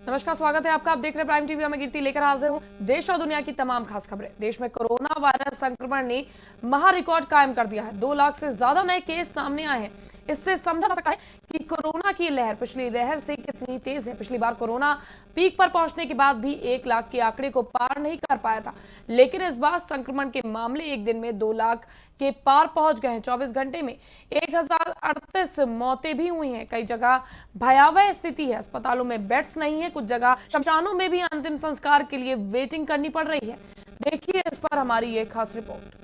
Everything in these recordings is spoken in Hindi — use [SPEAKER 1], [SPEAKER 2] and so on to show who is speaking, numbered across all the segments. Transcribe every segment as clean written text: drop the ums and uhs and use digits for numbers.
[SPEAKER 1] नमस्कार, स्वागत है आपका। आप देख रहे हैं प्राइम टीवी। मैं कीर्ति लेकर हाजिर हूं देश और दुनिया की तमाम खास खबरें। देश में कोरोना वायरस संक्रमण ने महा रिकॉर्ड कायम कर दिया है। 2 लाख से ज्यादा नए केस सामने आए हैं। इससे समझा जा सकता है कि कोरोना की लहर पिछली लहर से कितनी तेज है। पिछली बार कोरोना पीक पर पहुंचने के बाद भी 1 लाख के आंकड़े को पार नहीं कर पाया था, लेकिन इस बार संक्रमण के मामले एक दिन में 2 लाख के पार पहुंच गए हैं। 24 घंटे में 1038 मौतें भी हुई हैं। कई जगह भयावह स्थिति है, अस्पतालों में बेड्स नहीं है, कुछ जगह शमशानों में भी अंतिम संस्कार के लिए वेटिंग करनी पड़ रही है। देखिए इस पर हमारी ये खास रिपोर्ट।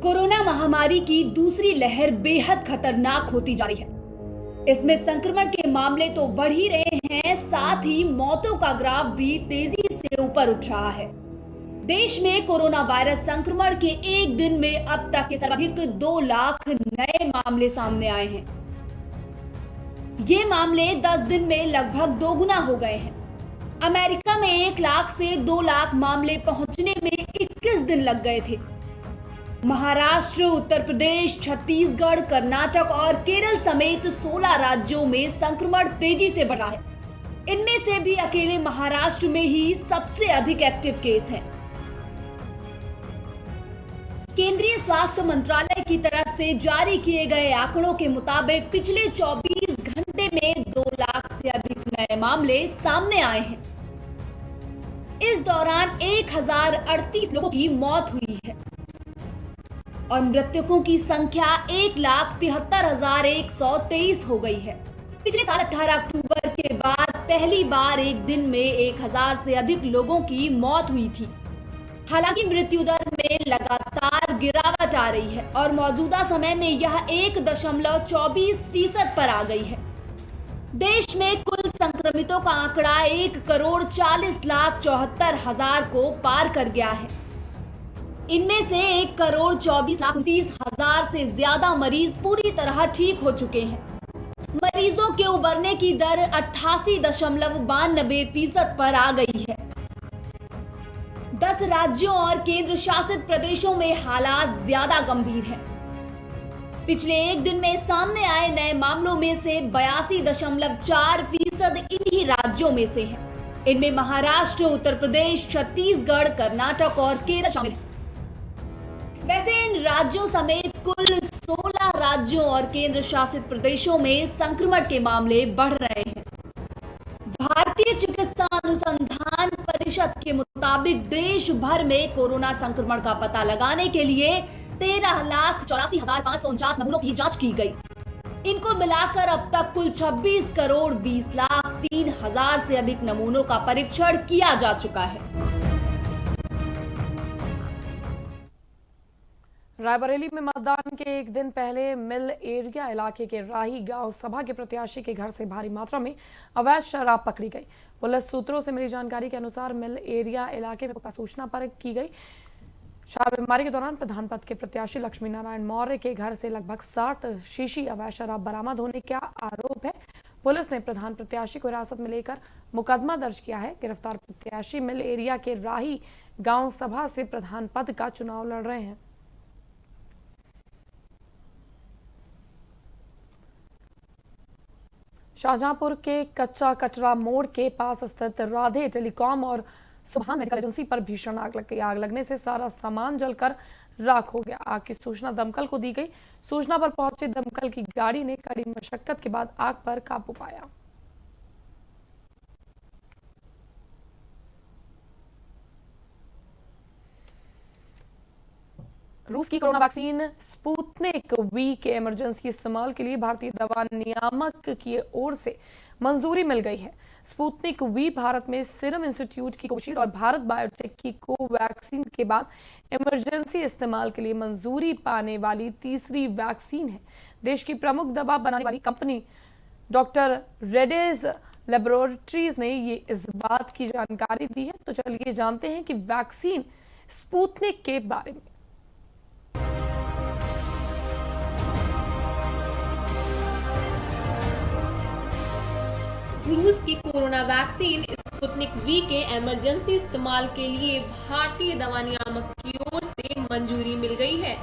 [SPEAKER 2] कोरोना महामारी की दूसरी लहर बेहद खतरनाक होती जा रही है। इसमें संक्रमण के मामले तो बढ़ ही रहे हैं, साथ ही मौतों का ग्राफ भी तेजी से ऊपर उठ रहा है। देश में कोरोना वायरस संक्रमण के एक दिन में अब तक के सर्वाधिक 2 लाख नए मामले सामने आए हैं। ये मामले 10 दिन में लगभग दोगुना हो गए हैं। अमेरिका में 1 लाख से 2 लाख मामले पहुंचने में 21 दिन लग गए थे। महाराष्ट्र, उत्तर प्रदेश, छत्तीसगढ़, कर्नाटक और केरल समेत 16 राज्यों में संक्रमण तेजी से बढ़ा है। इनमें से भी अकेले महाराष्ट्र में ही सबसे अधिक एक्टिव केस हैं। केंद्रीय स्वास्थ्य मंत्रालय की तरफ से जारी किए गए आंकड़ों के मुताबिक पिछले 24 घंटे में 2 लाख से अधिक नए मामले सामने आए हैं। इस दौरान 1038 लोगों की मौत हुई है और मृतकों की संख्या 1,73,123 हो गई है। पिछले साल 18 अक्टूबर के बाद पहली बार एक दिन में 1000 से अधिक लोगों की मौत हुई थी। हालांकि मृत्यु दर में लगातार गिरावट आ रही है और मौजूदा समय में यह 1.24% पर आ गई है। देश में कुल संक्रमितों का आंकड़ा 1,40,74,000 को पार कर गया है। इनमें से 1,24,29,000 से ज्यादा मरीज पूरी तरह ठीक हो चुके हैं। मरीजों के उबरने की दर 88.92% पर आ गई है। 10 राज्यों और केंद्र शासित प्रदेशों में हालात ज्यादा गंभीर हैं। पिछले एक दिन में सामने आए नए मामलों में से 82.4% इन्हीं राज्यों में से हैं। इनमें महाराष्ट्र, उत्तर प्रदेश, छत्तीसगढ़, कर्नाटक और केरल शामिल हैं। वैसे इन राज्यों समेत कुल 16 राज्यों और केंद्र शासित प्रदेशों में संक्रमण के मामले बढ़ रहे हैं। भारतीय चिकित्सा अनुसंधान परिषद के मुताबिक देश भर में कोरोना संक्रमण का पता लगाने के लिए 13,84,549 नमूनों की जांच की गई। इनको मिलाकर अब तक कुल 26,20,03,000 से अधिक नमूनों का परीक्षण किया जा चुका है।
[SPEAKER 1] रायबरेली में मतदान के एक दिन पहले मिल एरिया इलाके के राही गांव सभा के प्रत्याशी के घर से भारी मात्रा में अवैध शराब पकड़ी गई। पुलिस सूत्रों से मिली जानकारी के अनुसार मिल एरिया इलाके में पुख्ता सूचना पर की गई छापेमारी के दौरान प्रधान पद के प्रत्याशी लक्ष्मी नारायण मौर्य के घर से लगभग 60 शीशी अवैध शराब बरामद होने का आरोप है। पुलिस ने प्रधान प्रत्याशी को हिरासत में लेकर मुकदमा दर्ज किया है। गिरफ्तार प्रत्याशी मिल एरिया के राही गांव सभा से प्रधान पद का चुनाव लड़ रहे हैं। शाहजहांपुर के कच्चा कचरा मोड़ के पास स्थित राधे टेलीकॉम और सुभान मेडिकल एजेंसी पर भीषण आग लग गई। आग लगने से सारा सामान जलकर राख हो गया। आग की सूचना दमकल को दी गई। सूचना पर पहुंचे दमकल की गाड़ी ने कड़ी मशक्कत के बाद आग पर काबू पाया। रूस की कोरोना वैक्सीन स्पुतनिक वी के इमरजेंसी इस्तेमाल के लिए भारतीय दवा नियामक की ओर से मंजूरी मिल गई है। स्पुतनिक वी भारत में सीरम इंस्टीट्यूट की कोविशील्ड और भारत बायोटेक की कोवैक्सीन के बाद इमरजेंसी इस्तेमाल के लिए मंजूरी पाने वाली तीसरी वैक्सीन है। देश की प्रमुख दवा बनाने वाली कंपनी डॉक्टर रेड्डीज लेबोरेटरीज ने ये इस बात की जानकारी दी है। तो चलिए जानते हैं कि वैक्सीन स्पुतनिक के बारे में।
[SPEAKER 3] रूस की कोरोना वैक्सीन स्पुतनिक वी के इमरजेंसी इस्तेमाल के लिए भारतीय दवा नियामक की ओर से मंजूरी मिल गई है।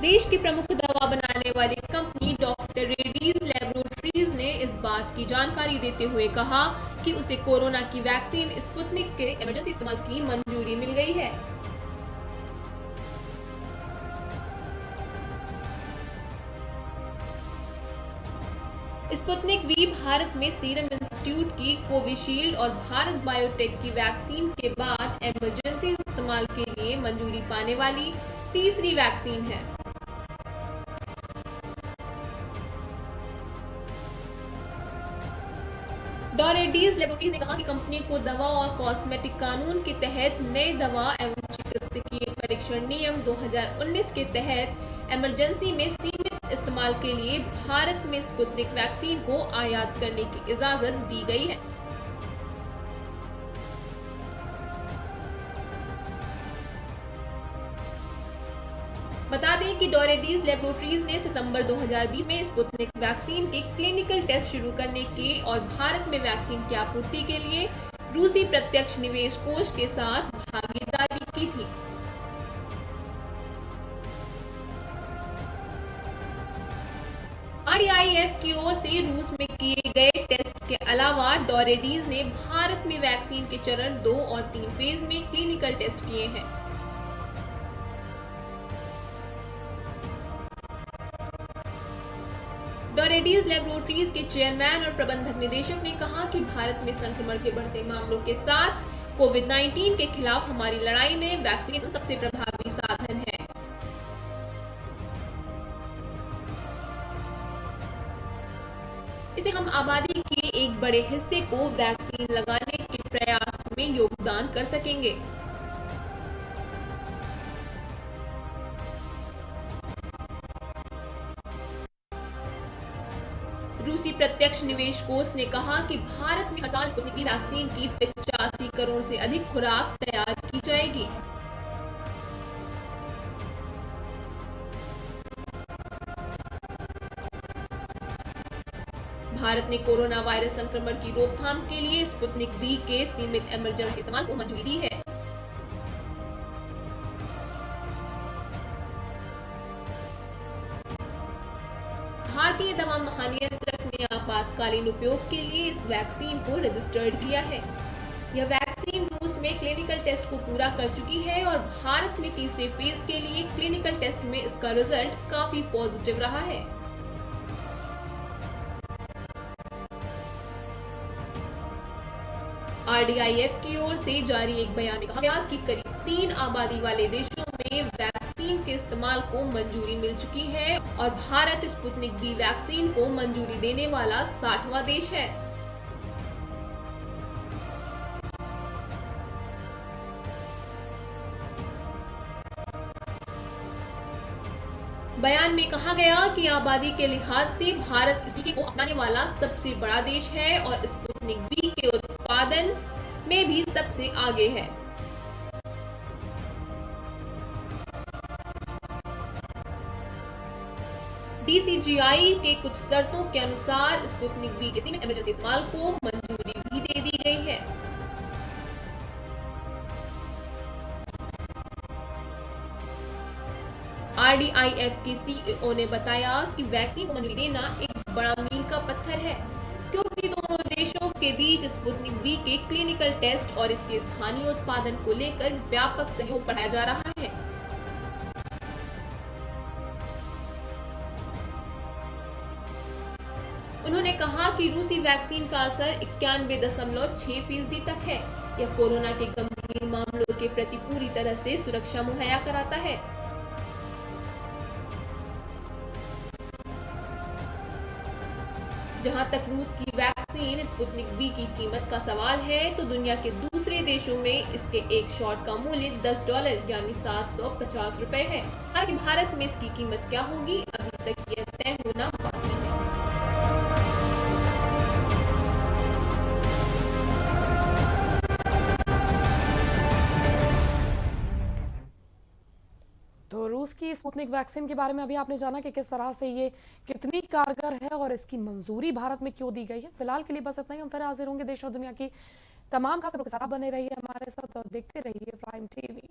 [SPEAKER 3] देश की प्रमुख दवा बनाने वाली कंपनी डॉक्टर रेड्डीज लैबोरेटरीज ने इस बात की जानकारी देते हुए कहा कि उसे कोरोना की वैक्सीन स्पुतनिक के इमरजेंसी इस्तेमाल की मंजूरी मिल गई है। स्पुतनिक वी भारत में सीरम इंस्टीट्यूट की कोविशील्ड और भारत बायोटेक की वैक्सीन के बाद इमरजेंसी इस्तेमाल के लिए मंजूरी पाने वाली तीसरी वैक्सीन है। रेड्डीज लैबोरेटरीज ने कहा कि कंपनी को दवा और कॉस्मेटिक कानून के तहत नए दवा एवं चिकित्सकीय परीक्षण नियम 2019 के तहत इमरजेंसी में सीमित इस्तेमाल के लिए भारत में स्पुतनिक वैक्सीन को आयात करने की इजाजत दी गई है। बता दें कि रेड्डीज लैबोरेटरीज ने सितंबर 2020 में स्पुतनिक वैक्सीन के क्लिनिकल टेस्ट शुरू करने के और भारत में वैक्सीन की आपूर्ति के लिए रूसी प्रत्यक्ष निवेश कोष के साथ भागीदारी की थी। RDIF की ओर से रूस में किए गए टेस्ट के अलावा रेड्डीज ने भारत में वैक्सीन के चरण 2 और 3 फेज में क्लिनिकल टेस्ट किए हैं। रेड्डीज लैबोरेटरीज के चेयरमैन और प्रबंधक निदेशक ने कहा कि भारत में संक्रमण के बढ़ते मामलों के साथ कोविड-19 के खिलाफ हमारी लड़ाई में वैक्सीनेशन सबसे प्रभावी साधन है। इसे हम आबादी के एक बड़े हिस्से को वैक्सीन लगाने के प्रयास में योगदान कर सकेंगे। रूसी प्रत्यक्ष निवेश कोष ने कहा कि भारत में हर साल स्पुतनिक वी वैक्सीन की 85 करोड़ से अधिक खुराक तैयार की जाएगी। भारत ने कोरोना वायरस संक्रमण की रोकथाम के लिए स्पुतनिक वी के सीमित इमरजेंसी इस्तेमाल को मंजूरी दी है। भारतीय दवा महानियंत्रक ने आपातकालीन उपयोग के लिए इस वैक्सीन को रजिस्टर्ड किया है। यह वैक्सीन रूस में क्लिनिकल टेस्ट को पूरा कर चुकी है और भारत में तीसरे फेज के लिए क्लिनिकल टेस्ट में इसका रिजल्ट काफी पॉजिटिव रहा है। RDIF की ओर से जारी एक बयान में कहा गया कि करीब 3 आबादी वाले देशों में वैक्सीन के इस्तेमाल को मंजूरी मिल चुकी है और भारत स्पुतनिक वी वैक्सीन को मंजूरी देने वाला 60वां देश है। बयान में कहा गया कि आबादी के लिहाज से भारत इस टीके को अपनाने वाला सबसे बड़ा देश है और स्पुतनिक वी के उत्पादन में भी सबसे आगे है। DCGI के कुछ शर्तों के अनुसार स्पुतनिक वी के सीमित इमरजेंसी इस्तेमाल को मंजूरी भी दे दी गई है। RDIF के CEO ने बताया कि वैक्सीन को मंजूरी देना एक बड़ा मील का पत्थर है, क्योंकि दोनों देशों के बीच स्पुतनिक वी के क्लिनिकल टेस्ट और इसके स्थानीय उत्पादन को लेकर व्यापक सहयोग बढ़ाया जा रहा है। उन्होंने कहा कि रूसी वैक्सीन का असर 91.6% तक है। यह कोरोना के गंभीर मामलों के प्रति पूरी तरह से सुरक्षा मुहैया कराता है। जहां तक रूस की वैक्सीन स्पुतनिक वी की कीमत का सवाल है, तो दुनिया के दूसरे देशों में इसके एक शॉट का मूल्य $10 यानी 750 रुपए है। हालांकि भारत में इसकी कीमत क्या होगी, अभी तक यह तय होना बाकी है।
[SPEAKER 1] तो रूस की स्पुतनिक वैक्सीन के बारे में अभी आपने जाना कि किस तरह से ये कितनी कारगर है और इसकी मंजूरी भारत में क्यों दी गई है। फिलहाल के लिए बस इतना ही। हम फिर हाजिर होंगे देश और दुनिया की तमाम खास खबरों के साथ। आप बने रहिए हमारे साथ और देखते रहिए प्राइम टीवी।